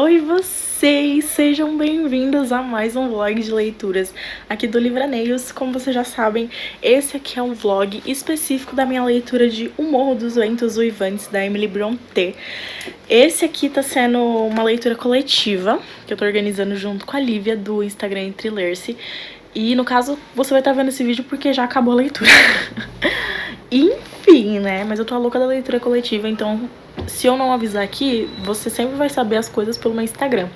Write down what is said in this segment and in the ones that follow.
Oi vocês, sejam bem-vindos a mais um vlog de leituras aqui do Livraneios. Como vocês já sabem, esse aqui é um vlog específico da minha leitura de O Morro dos Ventos Uivantes, da Emily Brontë. Esse aqui tá sendo uma leitura coletiva, que eu tô organizando junto com a Lívia, do Instagram Entre Lerce. E no caso, você vai estar vendo esse vídeo porque já acabou a leitura. Enfim, né, mas eu tô a louca da leitura coletiva, então... se eu não avisar aqui, você sempre vai saber as coisas pelo meu Instagram.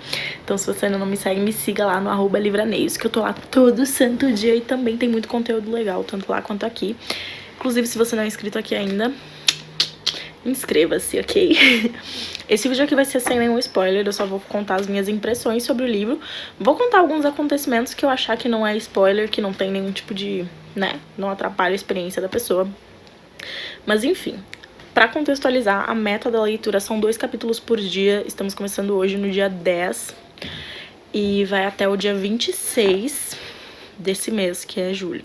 Então se você ainda não me segue, me siga lá no @livraneios, que eu tô lá todo santo dia e também tem muito conteúdo legal, tanto lá quanto aqui. Inclusive, se você não é inscrito aqui ainda, inscreva-se, ok? Esse vídeo aqui vai ser sem nenhum spoiler, eu só vou contar as minhas impressões sobre o livro. Vou contar alguns acontecimentos que eu achar que não é spoiler, que não tem nenhum tipo de, né, não atrapalha a experiência da pessoa. Mas enfim... pra contextualizar, a meta da leitura são 2 capítulos por dia. Estamos começando hoje no dia 10 e vai até o dia 26 desse mês, que é julho.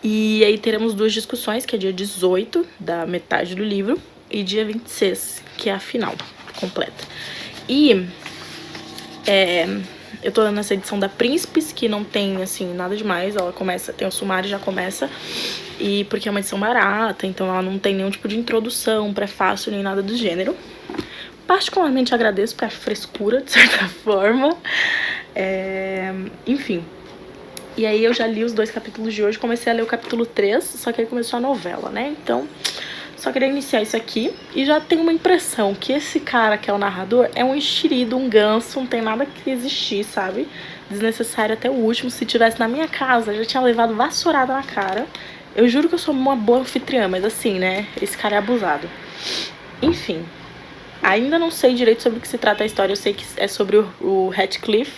E aí teremos 2 discussões, que é dia 18, da metade do livro, e dia 26, que é a final completa. E eu tô nessa edição da Príncipes, que não tem, assim, nada demais. Ela começa, tem o sumário e já começa. E porque é uma edição barata, então ela não tem nenhum tipo de introdução, prefácio, nem nada do gênero. Particularmente agradeço, porque acho frescura, de certa forma. Enfim. E aí eu já li os 2 capítulos de hoje, comecei a ler o capítulo 3, só que aí começou a novela, né? Então, só queria iniciar isso aqui. E já tenho uma impressão que esse cara que é o narrador é um enxerido, um ganso, não tem nada que existir, sabe? Desnecessário até o último. Se tivesse na minha casa, eu já tinha levado vassourada na cara. Eu juro que eu sou uma boa anfitriã, mas assim, né, esse cara é abusado. Enfim, ainda não sei direito sobre o que se trata a história. Eu sei que é sobre o Heathcliff,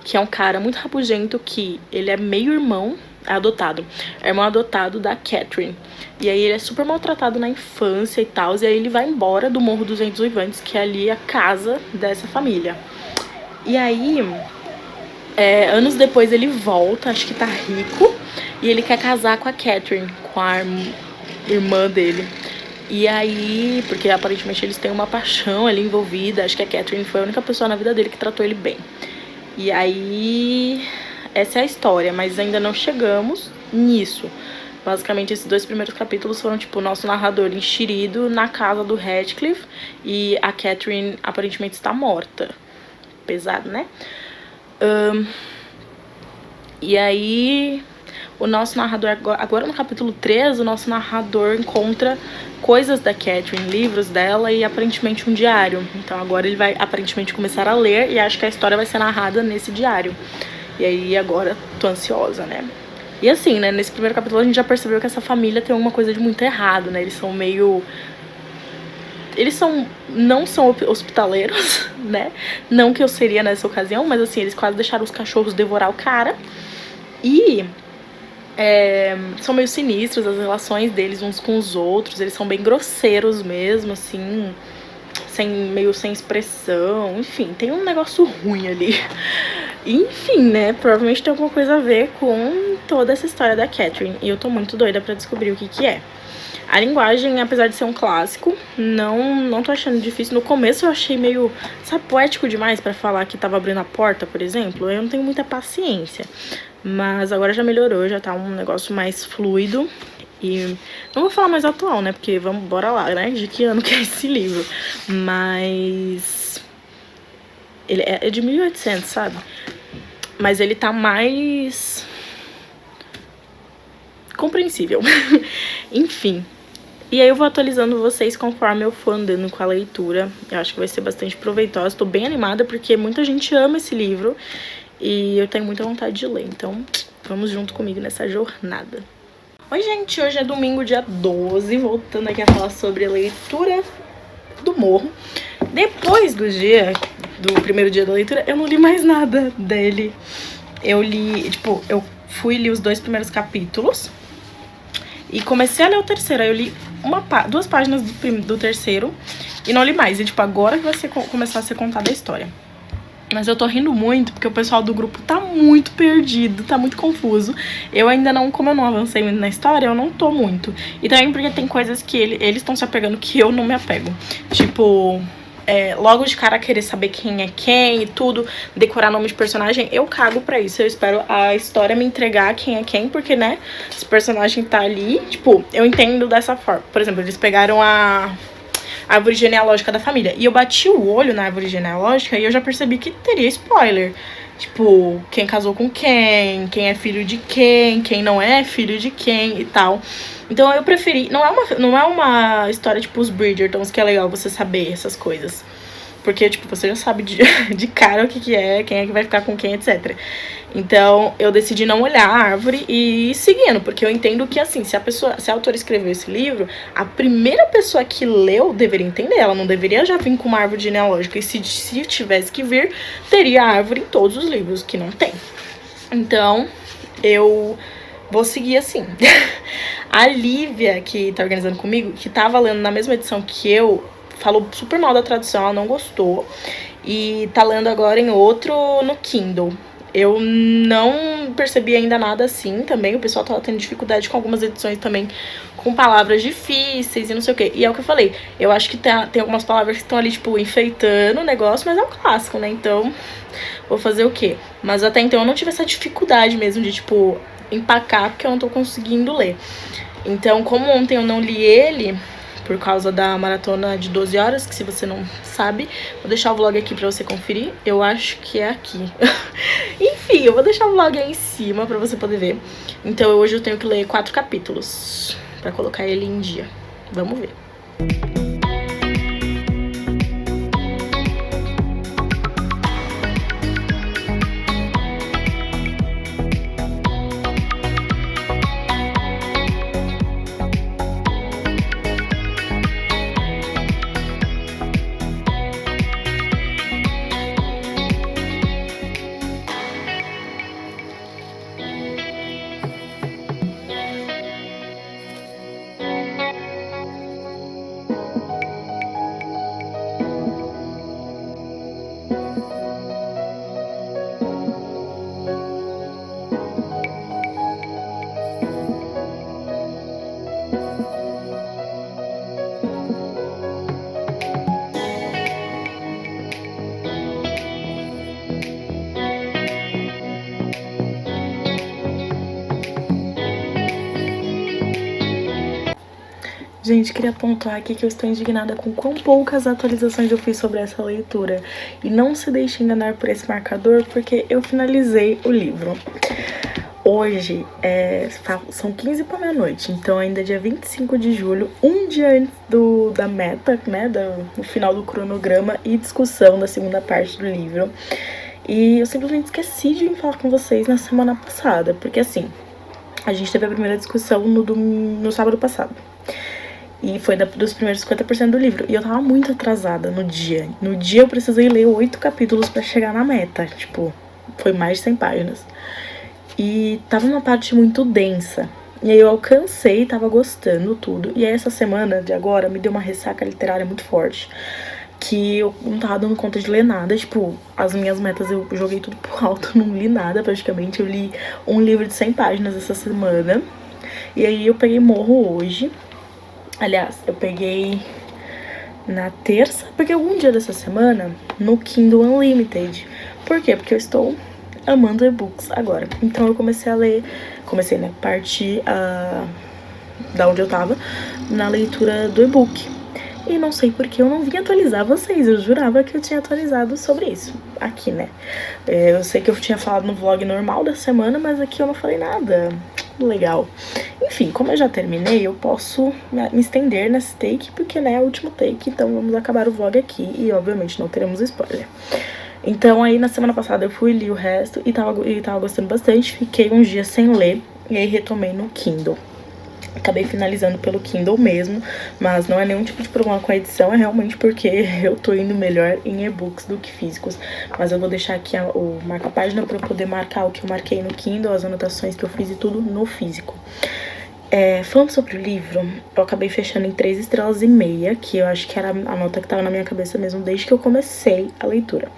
que é um cara muito rabugento, que ele é meio irmão adotado. É irmão adotado da Catherine. E aí ele é super maltratado na infância e tal, e aí ele vai embora do Morro dos Ventos Uivantes, que é ali a casa dessa família. E aí, anos depois ele volta, acho que tá rico, e ele quer casar com a Catherine, com a irmã dele. E aí, porque aparentemente eles têm uma paixão ali envolvida. Acho que a Catherine foi a única pessoa na vida dele que tratou ele bem. E aí, essa é a história, mas ainda não chegamos nisso. Basicamente, esses 2 primeiros capítulos foram, tipo, o nosso narrador enxerido na casa do Heathcliff. E a Catherine aparentemente está morta. Pesado, né? E aí... o nosso narrador, agora no capítulo 3, o nosso narrador encontra coisas da Catherine, livros dela e aparentemente um diário. Então agora ele vai aparentemente começar a ler e acho que a história vai ser narrada nesse diário. E aí agora tô ansiosa, né? E assim, né, nesse primeiro capítulo a gente já percebeu que essa família tem alguma coisa de muito errado, né? Eles são meio... não são hospitaleiros, né? Não que eu seria nessa ocasião, mas assim, eles quase deixaram os cachorros devorar o cara. E... são meio sinistros as relações deles uns com os outros. Eles são bem grosseiros mesmo, assim, meio sem expressão. Enfim, tem um negócio ruim ali. Enfim, né, provavelmente tem alguma coisa a ver com toda essa história da Catherine. E eu tô muito doida pra descobrir o que que é. A linguagem, apesar de ser um clássico, não tô achando difícil. No começo eu achei meio, sabe, poético demais pra falar que tava abrindo a porta, por exemplo. Eu não tenho muita paciência. Mas agora já melhorou, já tá um negócio mais fluido. E não vou falar mais atual, né? Porque bora lá, né? De que ano que é esse livro? Mas... ele é de 1800, sabe? Mas ele tá mais... compreensível. Enfim. E aí eu vou atualizando vocês conforme eu for andando com a leitura. Eu acho que vai ser bastante proveitosa. Tô bem animada porque muita gente ama esse livro. E eu tenho muita vontade de ler, então vamos junto comigo nessa jornada. Oi, gente, hoje é domingo, dia 12, voltando aqui a falar sobre a leitura do Morro. Depois do primeiro dia da leitura, eu não li mais nada dele. Eu li, tipo, eu fui ler os 2 primeiros capítulos e comecei a ler o terceiro. Aí eu li 2 páginas do terceiro e não li mais. E, tipo, agora que vai começar a ser contada a história. Mas eu tô rindo muito porque o pessoal do grupo tá muito perdido, tá muito confuso. Eu ainda não, como eu não avancei muito na história, eu não tô muito. E também porque tem coisas que eles estão se apegando que eu não me apego. Tipo, logo de cara querer saber quem é quem e tudo, decorar nome de personagem, eu cago pra isso. Eu espero a história me entregar quem é quem, porque, né, esse personagem tá ali, tipo, eu entendo dessa forma. Por exemplo, eles pegaram a árvore genealógica da família, e eu bati o olho na árvore genealógica e eu já percebi que teria spoiler. Tipo, quem casou com quem é filho de quem não é filho de quem e tal. Então eu preferi... Não é uma história tipo os Bridgertons, que é legal você saber essas coisas. Porque, tipo, você já sabe de cara o que é, quem é que vai ficar com quem, etc. Então, eu decidi não olhar a árvore e ir seguindo. Porque eu entendo que, assim, se a autora escreveu esse livro, a primeira pessoa que leu deveria entender. Ela não deveria já vir com uma árvore genealógica. E se tivesse que vir, teria árvore em todos os livros, que não tem. Então, eu vou seguir assim. A Lívia, que tá organizando comigo, que tava lendo na mesma edição que eu, falou super mal da tradução, ela não gostou. E tá lendo agora em outro no Kindle. Eu não percebi ainda nada assim também. O pessoal tá tendo dificuldade com algumas edições também, com palavras difíceis e não sei o que. E é o que eu falei. Eu acho que tem algumas palavras que estão ali, tipo, enfeitando o negócio, mas é um clássico, né? Então, vou fazer o quê? Mas até então eu não tive essa dificuldade mesmo de, tipo, empacar, porque eu não tô conseguindo ler. Então, como ontem eu não li ele, por causa da maratona de 12 horas, que se você não sabe, vou deixar o vlog aqui pra você conferir. Eu acho que é aqui. Enfim, eu vou deixar o vlog aí em cima pra você poder ver. Então hoje eu tenho que ler 4 capítulos pra colocar ele em dia. Vamos ver. Gente, queria pontuar aqui que eu estou indignada com quão poucas atualizações eu fiz sobre essa leitura. E não se deixe enganar por esse marcador, porque eu finalizei o livro. Hoje são 15 para meia-noite, então ainda é dia 25 de julho, um dia antes da meta, né, do final do cronograma e discussão da segunda parte do livro. E eu simplesmente esqueci de vir falar com vocês na semana passada, porque assim, a gente teve a primeira discussão no sábado passado. E foi dos primeiros 50% do livro. E eu tava muito atrasada no dia. No dia eu precisei ler 8 capítulos pra chegar na meta. Tipo, foi mais de 100 páginas. E tava uma parte muito densa. E aí eu alcancei, tava gostando tudo. E aí essa semana de agora me deu uma ressaca literária muito forte. Que eu não tava dando conta de ler nada. Tipo, as minhas metas eu joguei tudo pro alto. Não li nada praticamente. Eu li um livro de 100 páginas essa semana. E aí eu peguei morro hoje. Aliás, eu peguei na terça, porque algum dia dessa semana no Kindle Unlimited. Por quê? Porque eu estou amando e-books agora. Então eu comecei a ler, né, partir da onde eu tava, na leitura do e-book. E não sei porque eu não vim atualizar vocês, eu jurava que eu tinha atualizado sobre isso aqui, né? Eu sei que eu tinha falado no vlog normal da semana, mas aqui eu não falei nada legal. Enfim, como eu já terminei, eu posso me estender nesse take, porque, né, é o último take, então vamos acabar o vlog aqui e, obviamente, não teremos spoiler. Então, aí, na semana passada, eu fui li o resto e tava gostando bastante, fiquei uns dias sem ler e aí retomei no Kindle. Acabei finalizando pelo Kindle mesmo, mas não é nenhum tipo de problema com a edição, é realmente porque eu tô indo melhor em e-books do que físicos. Mas eu vou deixar aqui o marca-página pra eu poder marcar o que eu marquei no Kindle, as anotações que eu fiz e tudo no físico. Falando sobre o livro, eu acabei fechando em 3,5 estrelas, que eu acho que era a nota que tava na minha cabeça mesmo desde que eu comecei a leitura.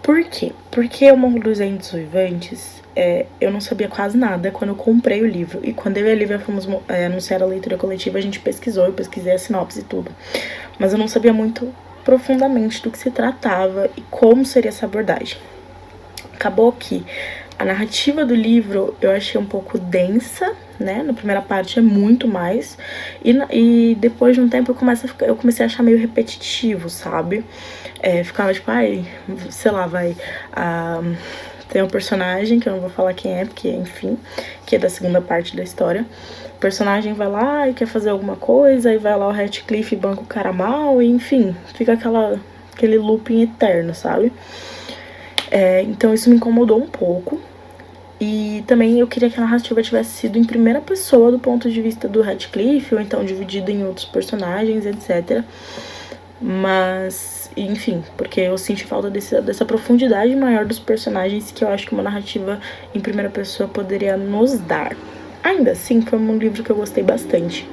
Por quê? Porque o Morro dos Ventos Vivantes, eu não sabia quase nada quando eu comprei o livro. E quando eu e a Lívia fomos anunciar a leitura coletiva, a gente pesquisou, eu pesquisei a sinopse e tudo. Mas eu não sabia muito profundamente do que se tratava e como seria essa abordagem. Acabou que a narrativa do livro eu achei um pouco densa, né? Na primeira parte é muito mais. E depois de um tempo eu comecei a achar meio repetitivo, sabe? Ficava tipo, ai, sei lá, vai. Tem um personagem, que eu não vou falar quem é, porque, enfim, que é da segunda parte da história. O personagem vai lá e quer fazer alguma coisa, aí vai lá o Ratcliffe e banca o cara mal, e enfim, fica aquele looping eterno, sabe? Então isso me incomodou um pouco. E também eu queria que a narrativa tivesse sido em primeira pessoa do ponto de vista do Ratcliffe, ou então dividida em outros personagens, etc. Mas, enfim, porque eu senti falta dessa profundidade maior dos personagens que eu acho que uma narrativa em primeira pessoa poderia nos dar. Ainda assim, foi um livro que eu gostei bastante.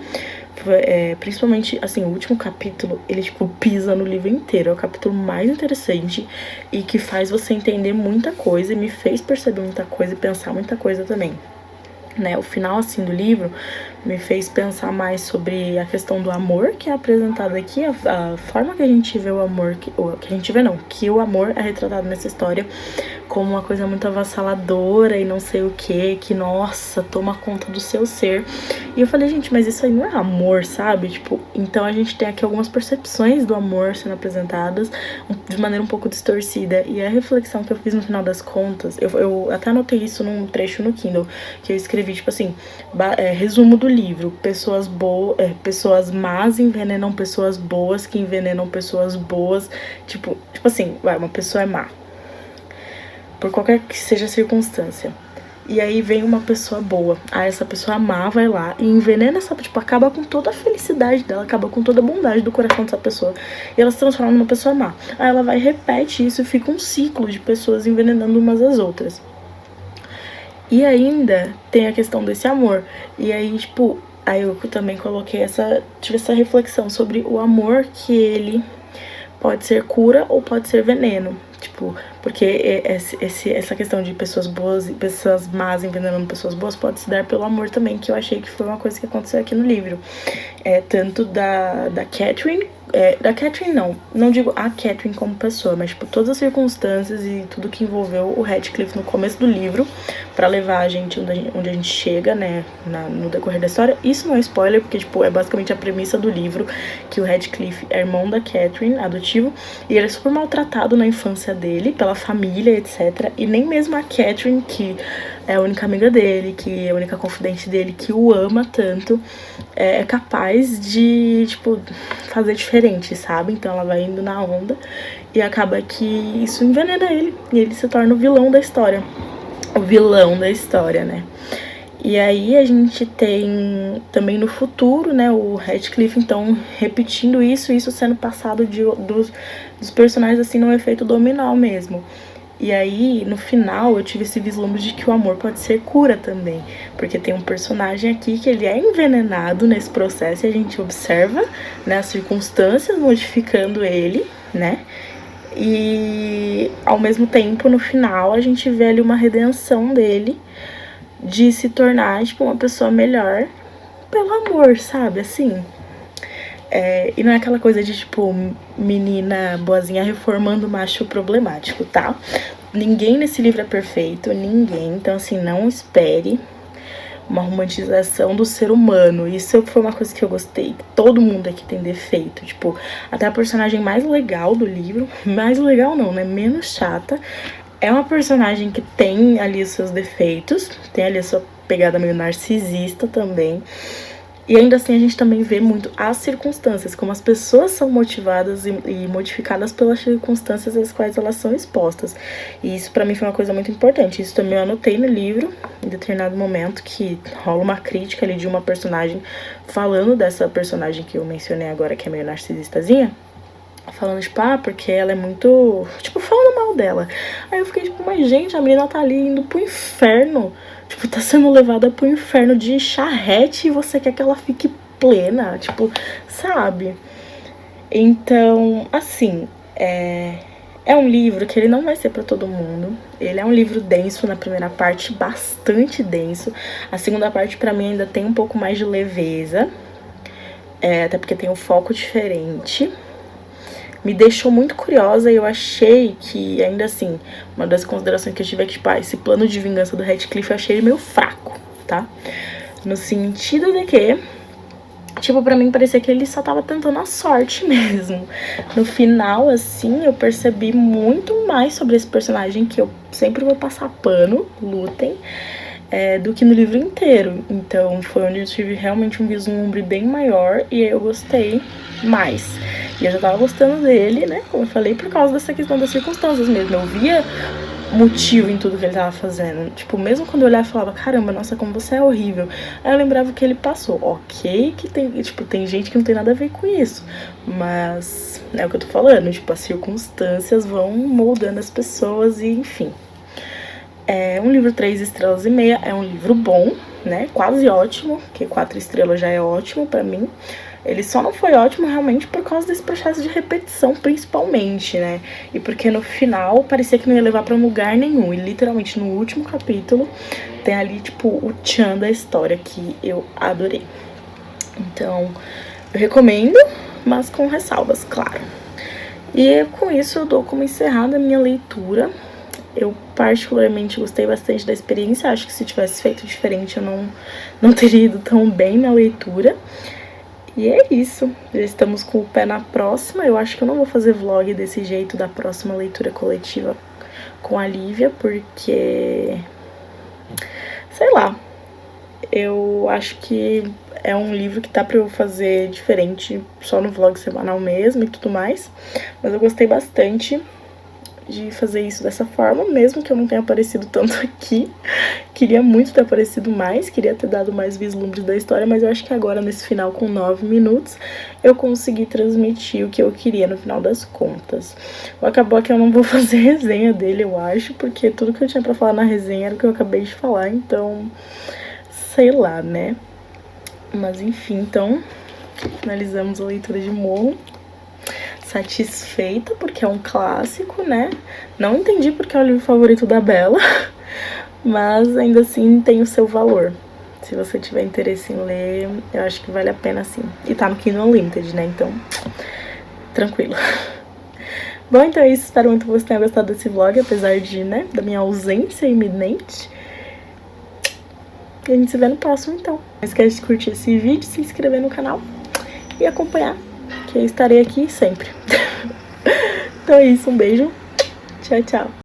Principalmente, assim, o último capítulo, ele, tipo, pisa no livro inteiro. É o capítulo mais interessante e que faz você entender muita coisa e me fez perceber muita coisa e pensar muita coisa também. Né, o final, assim, do livro me fez pensar mais sobre a questão do amor que é apresentado aqui, a forma que a gente vê o amor, que a gente vê não, que o amor é retratado nessa história como uma coisa muito avassaladora e não sei o que nossa, toma conta do seu ser. E eu falei, gente, mas isso aí não é amor, sabe? Tipo, então a gente tem aqui algumas percepções do amor sendo apresentadas de maneira um pouco distorcida. E a reflexão que eu fiz no final das contas, eu até anotei isso num trecho no Kindle, que eu escrevi, tipo assim, resumo do livro: pessoas más envenenam pessoas boas, que envenenam pessoas boas. Tipo assim, uma pessoa é má por qualquer que seja a circunstância. E aí vem uma pessoa boa. Aí essa pessoa má vai lá e envenena essa, tipo, acaba com toda a felicidade dela, acaba com toda a bondade do coração dessa pessoa. E ela se transforma numa pessoa má. Aí ela vai e repete isso e fica um ciclo de pessoas envenenando umas às outras. E ainda tem a questão desse amor. E aí, tipo, aí eu também tive essa reflexão sobre o amor, que ele pode ser cura ou pode ser veneno. Tipo, porque essa questão de pessoas boas e pessoas más envenenando pessoas boas pode se dar pelo amor também, que eu achei que foi uma coisa que aconteceu aqui no livro. Tanto da Catherine, da Catherine não digo a Catherine como pessoa, mas tipo, todas as circunstâncias e tudo que envolveu o Ratcliffe no começo do livro pra levar a gente onde a gente chega, né, no decorrer da história. Isso não é spoiler, porque tipo, é basicamente a premissa do livro, que o Ratcliffe é irmão da Catherine, adotivo, e ele é super maltratado na infância dele, pela família, etc. E nem mesmo a Catherine, que é a única amiga dele, que é a única confidente dele, que o ama tanto, é capaz de, tipo, fazer diferente, sabe? Então ela vai indo na onda e acaba que isso envenena ele, e ele se torna o vilão da história. O vilão da história, né? E aí a gente tem também no futuro, né, o Ratcliffe, então, repetindo isso sendo passado dos personagens, assim, no efeito dominó mesmo. E aí, no final, eu tive esse vislumbre de que o amor pode ser cura também. Porque tem um personagem aqui que ele é envenenado nesse processo e a gente observa, né, as circunstâncias modificando ele, né? E, ao mesmo tempo, no final, a gente vê ali uma redenção dele de se tornar, tipo, uma pessoa melhor pelo amor, sabe? Assim. E não é aquela coisa de, tipo, menina boazinha reformando macho problemático, tá? Ninguém nesse livro é perfeito, ninguém. Então, assim, não espere uma romantização do ser humano. Isso foi uma coisa que eu gostei. Todo mundo aqui tem defeito. Tipo, até a personagem mais legal do livro, mais legal não, né? Menos chata, é uma personagem que tem ali os seus defeitos, tem ali a sua pegada meio narcisista também. E ainda assim a gente também vê muito as circunstâncias, como as pessoas são motivadas e modificadas pelas circunstâncias às quais elas são expostas. E isso pra mim foi uma coisa muito importante. Isso também eu anotei no livro, em determinado momento, que rola uma crítica ali de uma personagem falando dessa personagem que eu mencionei agora, que é meio narcisistazinha. Falando, tipo, porque ela é muito... Tipo, falando mal dela. Aí eu fiquei, tipo, mas gente, a menina tá ali indo pro inferno. Tipo, tá sendo levada pro inferno de charrete e você quer que ela fique plena. Tipo, sabe? Então, assim, é um livro que ele não vai ser pra todo mundo. Ele é um livro denso na primeira parte, bastante denso. A segunda parte, pra mim, ainda tem um pouco mais de leveza. Até porque tem um foco diferente. me deixou muito curiosa e eu achei que, ainda assim, uma das considerações que eu tive é que, tipo, esse plano de vingança do Radcliffe eu achei ele meio fraco, tá? No sentido de que, tipo, pra mim parecia que ele só tava tentando a sorte mesmo. No final, assim, eu percebi muito mais sobre esse personagem, que eu sempre vou passar pano, lutem, do que no livro inteiro. Então foi onde eu tive realmente um vislumbre bem maior e eu gostei mais. E eu já tava gostando dele, né, como eu falei, por causa dessa questão das circunstâncias mesmo. Eu via motivo em tudo que ele tava fazendo. Tipo, mesmo quando eu olhava e falava, caramba, nossa, como você é horrível. Aí eu lembrava que ele passou. Ok, que tem, tipo, tem gente que não tem nada a ver com isso. Mas é o que eu tô falando, tipo, as circunstâncias vão moldando as pessoas e enfim. É um livro 3 estrelas e meia, é um livro bom, né, quase ótimo, porque 4 estrelas já é ótimo pra mim. Ele só não foi ótimo realmente por causa desse processo de repetição, principalmente, né? E porque no final parecia que não ia levar pra lugar nenhum. E literalmente no último capítulo tem ali, tipo, o tchan da história que eu adorei. Então, eu recomendo, mas com ressalvas, claro. E com isso eu dou como encerrada a minha leitura. Eu particularmente gostei bastante da experiência. Acho que se tivesse feito diferente eu não teria ido tão bem na leitura. E é isso, já estamos com o pé na próxima. Eu acho que eu não vou fazer vlog desse jeito da próxima leitura coletiva com a Lívia, porque, sei lá, eu acho que é um livro que dá pra eu fazer diferente só no vlog semanal mesmo e tudo mais. Mas eu gostei bastante de fazer isso dessa forma, mesmo que eu não tenha aparecido tanto aqui. Queria muito ter aparecido mais, queria ter dado mais vislumbres da história, mas eu acho que agora, nesse final, com 9 minutos, eu consegui transmitir o que eu queria no final das contas. Acabou que eu não vou fazer resenha dele, eu acho, porque tudo que eu tinha pra falar na resenha era o que eu acabei de falar, então, sei lá, né? Mas enfim, então, finalizamos a leitura de Morro. Satisfeita, porque é um clássico, né? Não entendi porque é o livro favorito da Bella, mas ainda assim tem o seu valor. Se você tiver interesse em ler, eu acho que vale a pena sim. E tá no Kindle Unlimited, né? Então, tranquilo. Bom, então é isso. Espero muito que você tenha gostado desse vlog, apesar de, né, da minha ausência iminente. E a gente se vê no próximo, então. Não esquece de curtir esse vídeo, se inscrever no canal e acompanhar, que eu estarei aqui sempre. Então é isso, um beijo. Tchau, tchau.